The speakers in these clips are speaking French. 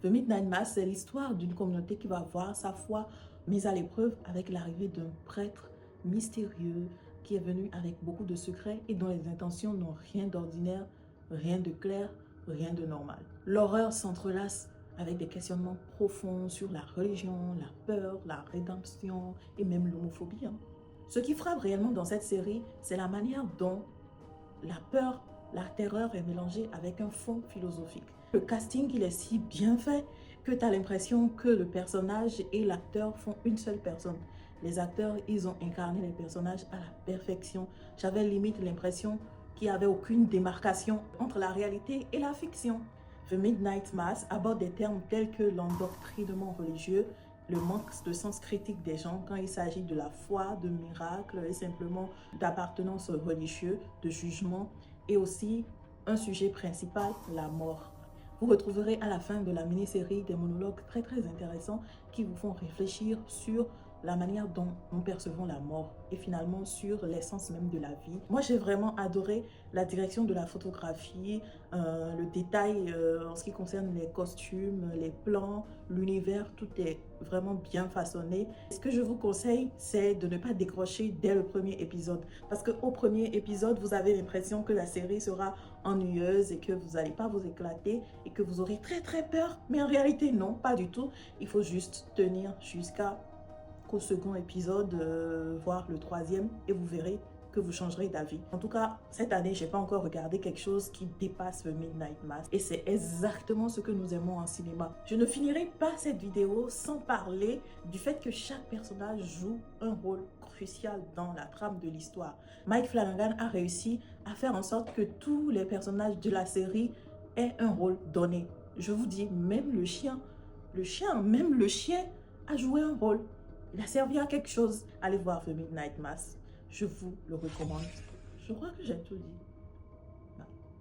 The Midnight Mass, c'est l'histoire d'une communauté qui va voir sa foi mise à l'épreuve avec l'arrivée d'un prêtre mystérieux qui est venu avec beaucoup de secrets et dont les intentions n'ont rien d'ordinaire, rien de clair, rien de normal. L'horreur s'entrelace avec des questionnements profonds sur la religion, la peur, la rédemption et même l'homophobie. Ce qui frappe réellement dans cette série, c'est la manière dont la peur, la terreur est mélangée avec un fond philosophique. Le casting, il est si bien fait que tu as l'impression que le personnage et l'acteur font une seule personne. Les acteurs, ils ont incarné les personnages à la perfection. J'avais limite l'impression qu'il n'y avait aucune démarcation entre la réalité et la fiction. The Midnight Mass aborde des termes tels que l'endoctrinement religieux, le manque de sens critique des gens quand il s'agit de la foi, de miracles et simplement d'appartenance religieuse, de jugement, et aussi un sujet principal, la mort. Vous retrouverez à la fin de la mini-série des monologues très intéressants qui vous font réfléchir sur la manière dont nous percevons la mort et finalement sur l'essence même de la vie. Moi, j'ai vraiment adoré la direction de la photographie, le détail en ce qui concerne les costumes, les plans, l'univers, tout est vraiment bien façonné. Ce que je vous conseille, c'est de ne pas décrocher dès le premier épisode parce qu'au premier épisode, vous avez l'impression que la série sera ennuyeuse et que vous n'allez pas vous éclater et que vous aurez très peur, mais en réalité, non, pas du tout. Il faut juste tenir jusqu'au second épisode, voire le troisième, et vous verrez que vous changerez d'avis. En tout cas, cette année, j'ai pas encore regardé quelque chose qui dépasse le Midnight Mass. Et c'est exactement ce que nous aimons en cinéma. Je ne finirai pas cette vidéo sans parler du fait que chaque personnage joue un rôle crucial dans la trame de l'histoire. Mike Flanagan a réussi à faire en sorte que tous les personnages de la série aient un rôle donné. Je vous dis, même le chien a joué un rôle. Il a servi à quelque chose. Allez voir The Midnight Mass. Je vous le recommande. Je crois que j'ai tout dit.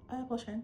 À la prochaine.